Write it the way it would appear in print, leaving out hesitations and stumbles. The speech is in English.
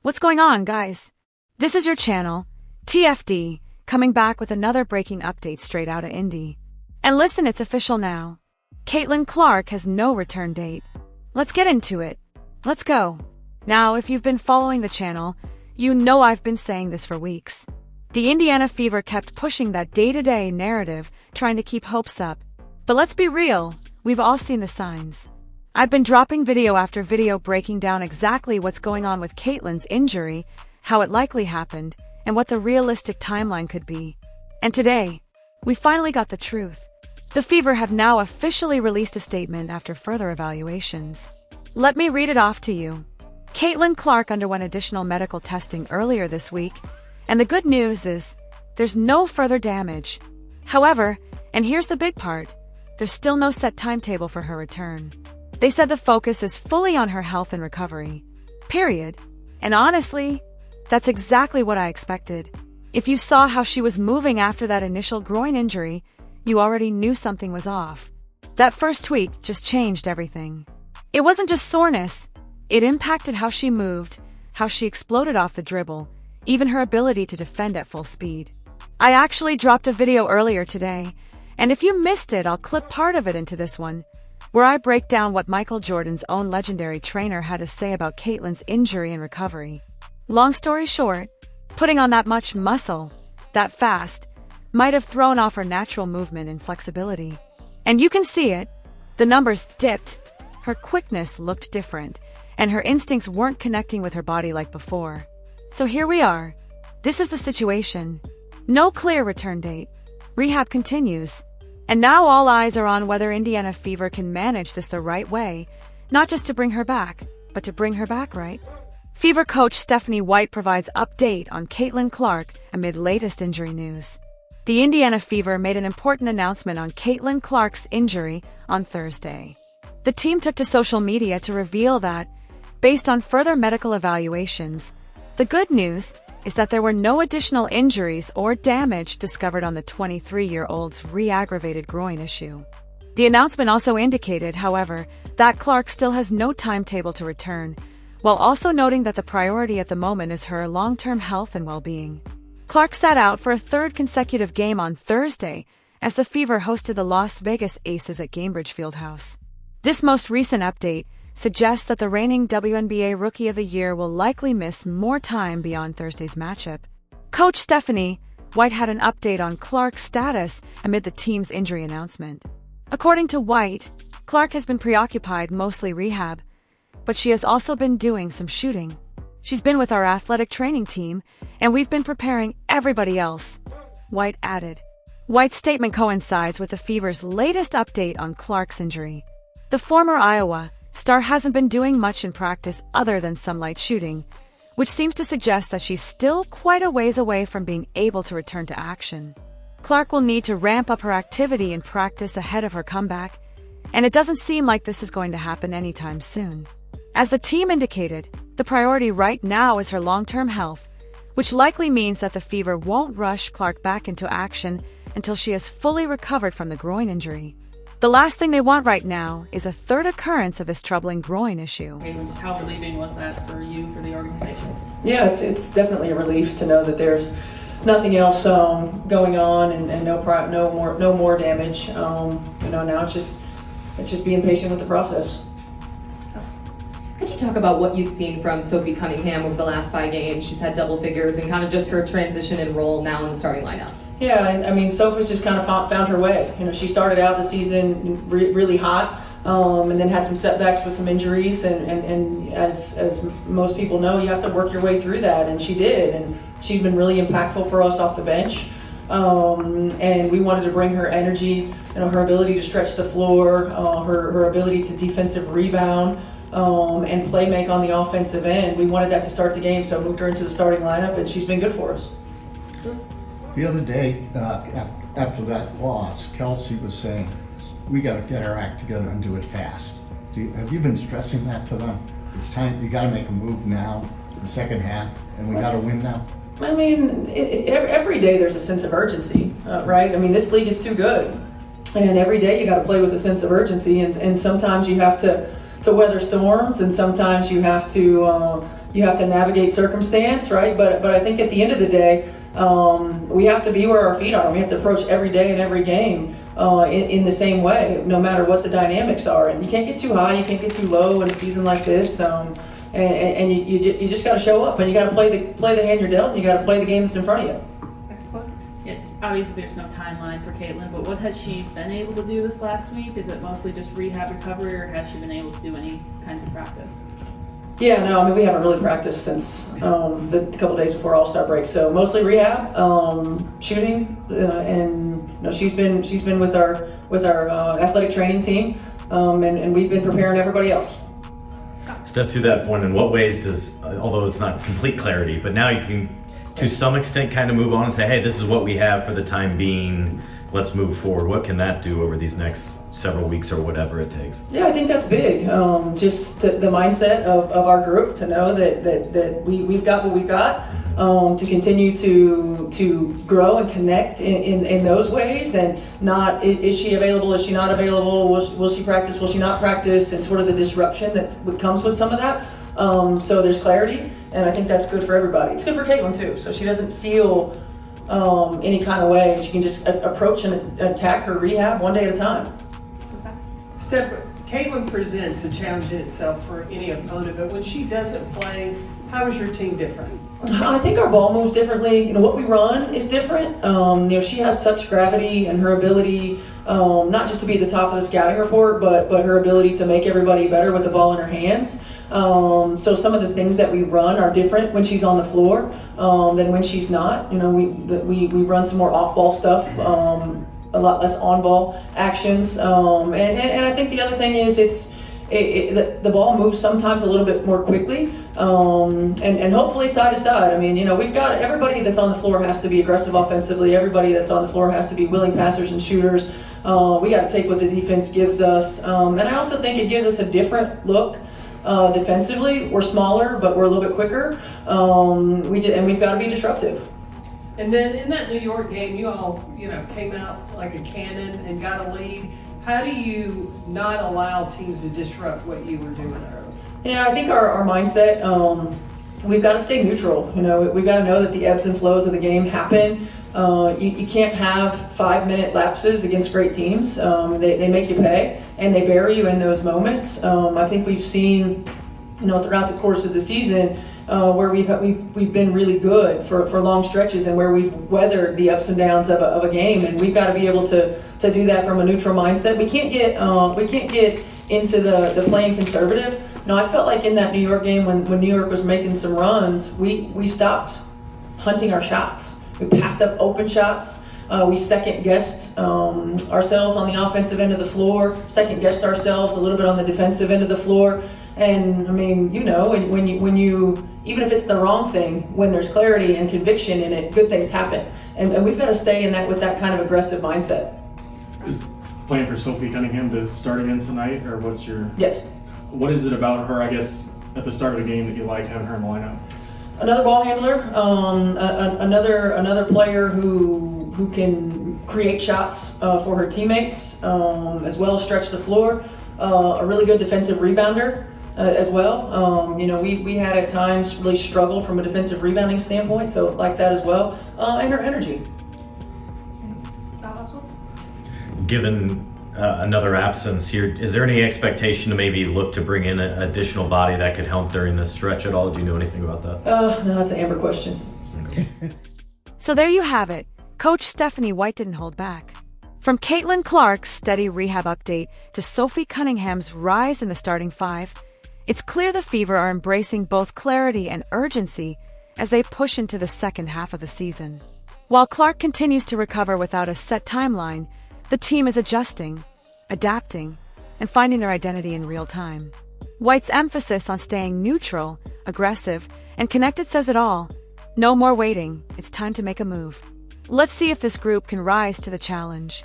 What's going on, guys? This is your channel, TFD, coming back with another breaking update straight out of Indy. And listen, it's official now. Caitlin Clark has no return date. Let's get into it. Let's go. Now, if you've been following the channel, you know I've been saying this for weeks. The Indiana Fever kept pushing that day-to-day narrative, trying to keep hopes up. But let's be real, we've all seen the signs. I've been dropping video after video breaking down exactly what's going on with Caitlin's injury, how it likely happened, and what the realistic timeline could be. And today, we finally got the truth. The Fever have now officially released a statement after further evaluations. Let me read it off to you. Caitlin Clark underwent additional medical testing earlier this week, and the good news is there's no further damage. However, and here's the big part, there's still no set timetable for her return. They said the focus is fully on her health and recovery. Period. And honestly, that's exactly what I expected. If you saw how she was moving after that initial groin injury, you already knew something was off. That first tweak just changed everything. It wasn't just soreness. It impacted how she moved, how she exploded off the dribble, even her ability to defend at full speed. I actually dropped a video earlier today, and if you missed it, I'll clip part of it into this one, where I break down what Michael Jordan's own legendary trainer had to say about Caitlin's injury and recovery. Long story short, putting on that much muscle, that fast, might have thrown off her natural movement and flexibility. And you can see it. The numbers dipped, her quickness looked different, and her instincts weren't connecting with her body like before. So here we are. This is the situation. No clear return date. Rehab continues. And now all eyes are on whether Indiana Fever can manage this the right way, not just to bring her back, but to bring her back right. Fever coach Stephanie White provides update on Caitlin Clark amid latest injury news. The Indiana Fever made an important announcement on Caitlin Clark's injury on Thursday. The team took to social media to reveal that, based on further medical evaluations, the good news is that there were no additional injuries or damage discovered on the 23-year-old's re-aggravated groin issue. The announcement also indicated, however, that Clark still has no timetable to return, while also noting that the priority at the moment is her long-term health and well-being. Clark sat out for a third consecutive game on Thursday as the Fever hosted the Las Vegas Aces at Gainbridge Fieldhouse. This most recent update suggests that the reigning WNBA Rookie of the Year will likely miss more time beyond Thursday's matchup. Coach Stephanie White had an update on Clark's status amid the team's injury announcement. According to White, Clark has been preoccupied, mostly rehab, but she has also been doing some shooting. She's been with our athletic training team, and we've been preparing everybody else, White added. White's statement coincides with the Fever's latest update on Clark's injury. The former Iowa star hasn't been doing much in practice other than some light shooting, which seems to suggest that she's still quite a ways away from being able to return to action. Clark will need to ramp up her activity in practice ahead of her comeback, and it doesn't seem like this is going to happen anytime soon. As the team indicated, the priority right now is her long-term health, which likely means that the Fever won't rush Clark back into action until she has fully recovered from the groin injury. The last thing they want right now is a third occurrence of this troubling groin issue. Just how relieving was that for you, for the organization? Yeah, it's definitely a relief to know that there's nothing else going on and no more damage. Now it's just being patient with the process. Could you talk about what you've seen from Sophie Cunningham over the last 5 games? She's had double figures and kind of just her transition and role now in the starting lineup. Yeah, I mean, Sophie's just kind of found her way. She started out the season really hot, and then had some setbacks with some injuries. And as most people know, you have to work your way through that, and she did. And she's been really impactful for us off the bench. And we wanted to bring her energy, her ability to stretch the floor, her ability to defensive rebound, and play make on the offensive end. We wanted that to start the game, so I moved her into the starting lineup, and she's been good for us. The other day, after that loss, Kelsey was saying, we got to get our act together and do it fast. Have you been stressing that to them? It's time, you got to make a move now, the second half, and we got to win now? I mean, every day there's a sense of urgency, right? I mean, this league is too good. And every day you got to play with a sense of urgency, and sometimes you have to weather storms, and sometimes you have to navigate circumstance, right? But I think at the end of the day, we have to be where our feet are. We have to approach every day and every game in the same way, no matter what the dynamics are. And you can't get too high, you can't get too low in a season like this. And you just got to show up, and you got to play the hand you're dealt, and you got to play the game that's in front of you. Yeah, just obviously there's no timeline for Caitlin, but what has she been able to do this last week? Is it mostly just rehab recovery, or has she been able to do any kinds of practice? Yeah, no, I mean, we haven't really practiced since the couple days before All-Star break. So mostly rehab, shooting, and she's been with our athletic training team, and we've been preparing everybody else. Steph, to that point, in what ways does, although it's not complete clarity, but now you can, to some extent, kind of move on and say, hey, this is what we have for the time being, let's move forward. What can that do over these next several weeks or whatever it takes? Yeah, I think that's big. Just the mindset of our group to know that we've got what we've got, to continue to grow and connect in those ways, and not, is she available, is she not available, will she practice, will she not practice, and sort of the disruption that comes with some of that. So there's clarity, and I think that's good for everybody. It's good for Caitlin too, so she doesn't feel any kind of way. She can just approach and attack her rehab one day at a time. Steph, Caitlin presents a challenge in itself for any opponent, but when she doesn't play, how is your team different? I think our ball moves differently. What we run is different. She has such gravity, and her ability, not just to be at the top of the scouting report, but her ability to make everybody better with the ball in her hands. So some of the things that we run are different when she's on the floor than when she's not. We run some more off-ball stuff, a lot less on-ball actions, and I think the other thing is the ball moves sometimes a little bit more quickly, and hopefully side to side. I mean, we've got everybody that's on the floor has to be aggressive offensively. Everybody that's on the floor has to be willing passers and shooters. We got to take what the defense gives us, and I also think it gives us a different look. Defensively, we're smaller, but we're a little bit quicker. And we've got to be disruptive. And then in that New York game, you all, came out like a cannon and got a lead. How do you not allow teams to disrupt what you were doing early? Yeah, I think our mindset, we've got to stay neutral. We've got to know that the ebbs and flows of the game happen. You can't have 5-minute lapses against great teams. They make you pay, and they bury you in those moments. I think we've seen, throughout the course of the season, where we've been really good for long stretches, and where we've weathered the ups and downs of a game, and we've got to be able to do that from a neutral mindset. We can't get into the playing conservative. I felt like in that New York game when New York was making some runs, we stopped hunting our shots. We passed up open shots. We second-guessed ourselves on the offensive end of the floor, second-guessed ourselves a little bit on the defensive end of the floor. And I mean, when you even if it's the wrong thing, when there's clarity and conviction in it, good things happen. And we've got to stay in that with that kind of aggressive mindset. Is playing for Sophie Cunningham to start again tonight, or what's your? Yes. What is it about her, I guess, at the start of the game that you like having her in the lineup? Another ball handler, another player who can create shots for her teammates, as well as stretch the floor. A really good defensive rebounder as well. We had at times really struggled from a defensive rebounding standpoint, so like that as well. And her energy. Given another absence here, is there any expectation to maybe look to bring in an additional body that could help during this stretch at all? Do you know anything about that? No, that's an Amber question. So there you have it. Coach Stephanie White didn't hold back. From Caitlin Clark's steady rehab update to Sophie Cunningham's rise in the starting five, it's clear the Fever are embracing both clarity and urgency as they push into the second half of the season. While Clark continues to recover without a set timeline, the team is adjusting, adapting, and finding their identity in real time. White's emphasis on staying neutral, aggressive, and connected says it all. No more waiting. It's time to make a move. Let's see if this group can rise to the challenge.